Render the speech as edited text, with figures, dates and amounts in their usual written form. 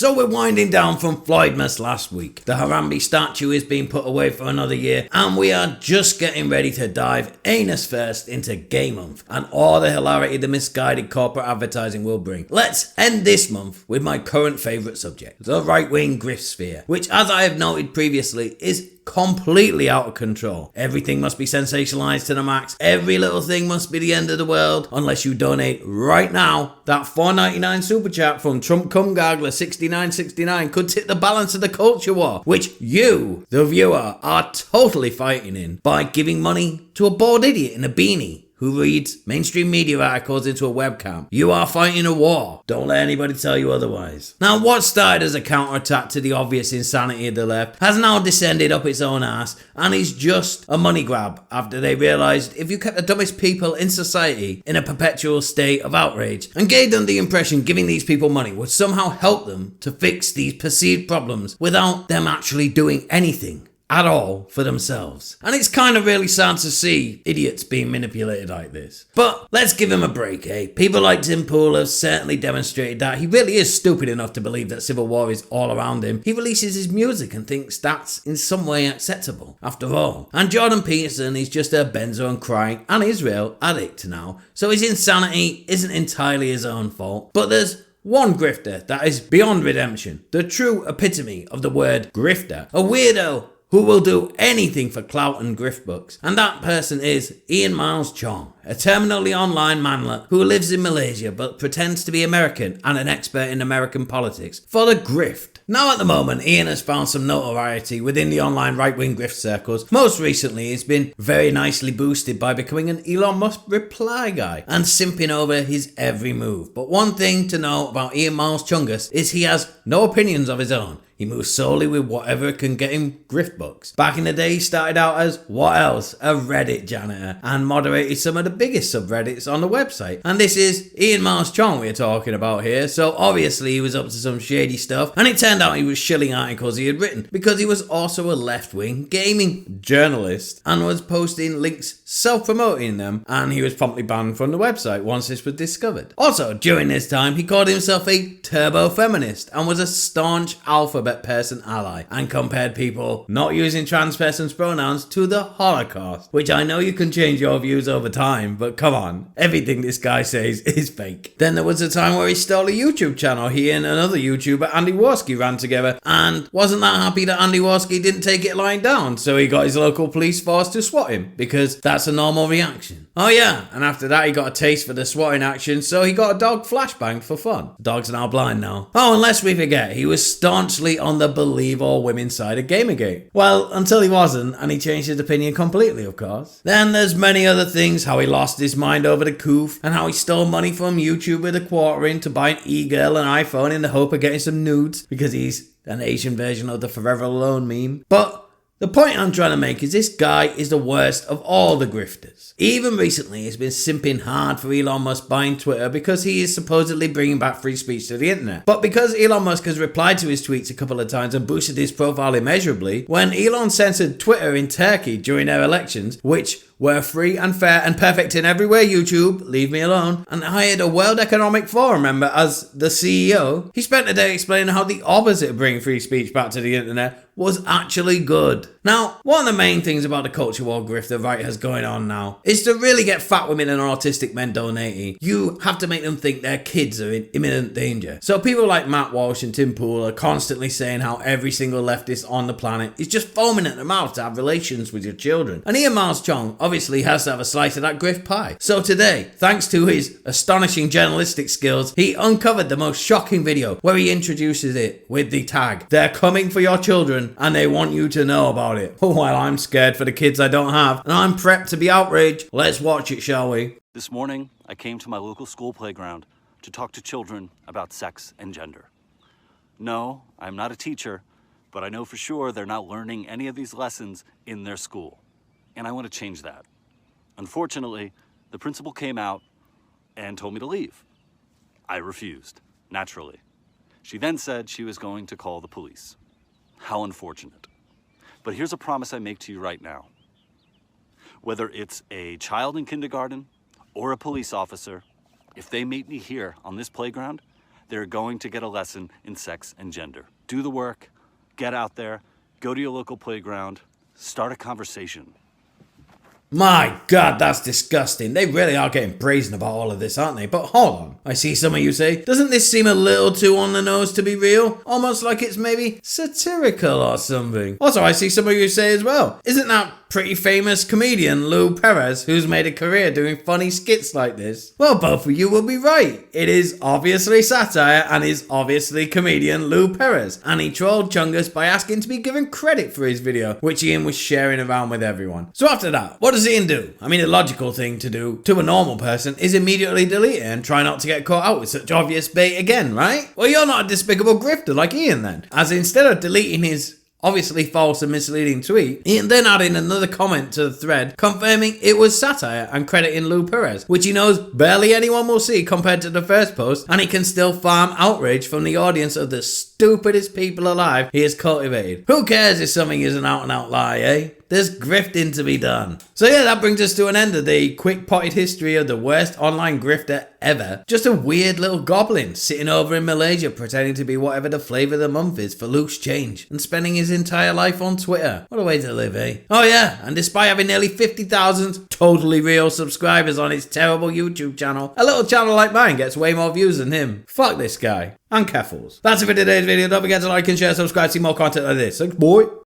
So we're winding down from Floydmas last week. The Harambe statue is being put away for another year, and we are just getting ready to dive anus first into Gay Month and all the hilarity the misguided corporate advertising will bring. Let's end this month with my current favourite subject, the right-wing grift sphere, which, as I have noted previously, is completely out of control. Everything must be sensationalized to the max. Every little thing must be the end of the world unless you donate right now. That $4.99 super chat from Trump Cum Gargler 6969 could tip the balance of the culture war, which you, the viewer, are totally fighting in by giving money to a bald idiot in a beanie who reads mainstream media articles into a webcam. You are fighting a war. Don't let anybody tell you otherwise. Now, what started as a counterattack to the obvious insanity of the left has now descended up its own ass and is just a money grab after they realised if you kept the dumbest people in society in a perpetual state of outrage and gave them the impression giving these people money would somehow help them to fix these perceived problems without them actually doing anything at all for themselves. And it's kind of really sad to see idiots being manipulated like this. But let's give him a break, eh? People like Tim Pool have certainly demonstrated that he really is stupid enough to believe that civil war is all around him. He releases his music and thinks that's in some way acceptable, after all. And Jordan Peterson is just a benzo and crying and Israel addict now, so his insanity isn't entirely his own fault. But there's one grifter that is beyond redemption, the true epitome of the word grifter, a weirdo who will do anything for clout and grift books. And that person is Ian Miles Cheong, a terminally online manlet who lives in Malaysia but pretends to be American and an expert in American politics for the grift. Now at the moment, Ian has found some notoriety within the online right-wing grift circles. Most recently, he's been very nicely boosted by becoming an Elon Musk reply guy and simping over his every move. But one thing to know about Ian Miles Chungus is he has no opinions of his own. He moves solely with whatever can get him grift books. Back in the day, he started out as, what else, a Reddit janitor, and moderated some of the biggest subreddits on the website. And this is Ian Miles Cheong we're talking about here, so obviously he was up to some shady stuff, and it turned out he was shilling articles he had written, because he was also a left-wing gaming journalist, and was posting links self-promoting them, and he was promptly banned from the website once this was discovered. Also, during this time, he called himself a turbo-feminist, and was a staunch alphabet person ally, and compared people not using trans persons pronouns to the Holocaust, which I know you can change your views over time, but come on, everything this guy says is fake. Then there was a time where he stole a YouTube channel he and another YouTuber, Andy Warski, ran together, and wasn't that happy that Andy Warski didn't take it lying down, so he got his local police force to swat him, because that's a normal reaction. Oh yeah, and after that he got a taste for the swatting action, so he got a dog flashbanged for fun. The dog's now blind now. Oh, and lest we forget, he was staunchly on the believe all women side of gamergate. Well, until he wasn't, and he changed his opinion completely, of course. Then there's many other things, how he lost his mind over the coof, and how he stole money from YouTube with a quarter in to buy an e-girl and iPhone in the hope of getting some nudes, because he's an Asian version of the Forever Alone meme. But the point I'm trying to make is this guy is the worst of all the grifters. Even recently, he's been simping hard for Elon Musk buying Twitter because he is supposedly bringing back free speech to the internet. But because Elon Musk has replied to his tweets a couple of times and boosted his profile immeasurably, when Elon censored Twitter in Turkey during their elections, which were free and fair and perfect in every way, YouTube, leave me alone, and hired a World Economic Forum member as the CEO, he spent the day explaining how the opposite of bringing free speech back to the internet was actually good. Now, one of the main things about the culture war grift the right has going on now is to really get fat women and autistic men donating. You have to make them think their kids are in imminent danger. So people like Matt Walsh and Tim Pool are constantly saying how every single leftist on the planet is just foaming at the mouth to have relations with your children. And Ian Miles Cheong obviously has to have a slice of that grift pie. So today, thanks to his astonishing journalistic skills, he uncovered the most shocking video where he introduces it with the tag, "They're coming for your children and they want you to know about it." Oh, well, I'm scared for the kids I don't have, and I'm prepped to be outraged. Let's watch it, shall we? This morning, I came to my local school playground to talk to children about sex and gender. No, I'm not a teacher, but I know for sure they're not learning any of these lessons in their school. And I want to change that. Unfortunately, the principal came out and told me to leave. I refused, naturally. She then said she was going to call the police. How unfortunate. But here's a promise I make to you right now. Whether it's a child in kindergarten or a police officer, if they meet me here on this playground, they're going to get a lesson in sex and gender. Do the work, get out there, go to your local playground, start a conversation. My god, that's disgusting. They really are getting brazen about all of this, aren't they? But hold on. I see some of you say, doesn't this seem a little too on the nose to be real? Almost like it's maybe satirical or something. Also, I see some of you say as well, isn't that pretty famous comedian Lou Perez who's made a career doing funny skits like this? Well, both of you will be right. It is obviously satire and is obviously comedian Lou Perez. And he trolled Chungus by asking to be given credit for his video, which Ian was sharing around with everyone. So after that, what does Ian do? I mean, the logical thing to do to a normal person is immediately delete it and try not to get caught out with such obvious bait again, right? Well, you're not a despicable grifter like Ian then, as instead of deleting his obviously false and misleading tweet, Ian then added another comment to the thread confirming it was satire and crediting Lou Perez, which he knows barely anyone will see compared to the first post, and he can still farm outrage from the audience of the stupidest people alive he has cultivated. Who cares if something is an out and out lie, eh? There's grifting to be done. So yeah, that brings us to an end of the quick potted history of the worst online grifter ever. Just a weird little goblin sitting over in Malaysia pretending to be whatever the flavour of the month is for loose change and spending his entire life on Twitter. What a way to live, eh? Oh yeah, and despite having nearly 50,000 totally real subscribers on his terrible YouTube channel, a little channel like mine gets way more views than him. Fuck this guy. And Keffels. That's it for today's video. Don't forget to like and share, subscribe, see more content like this. Thanks, boy.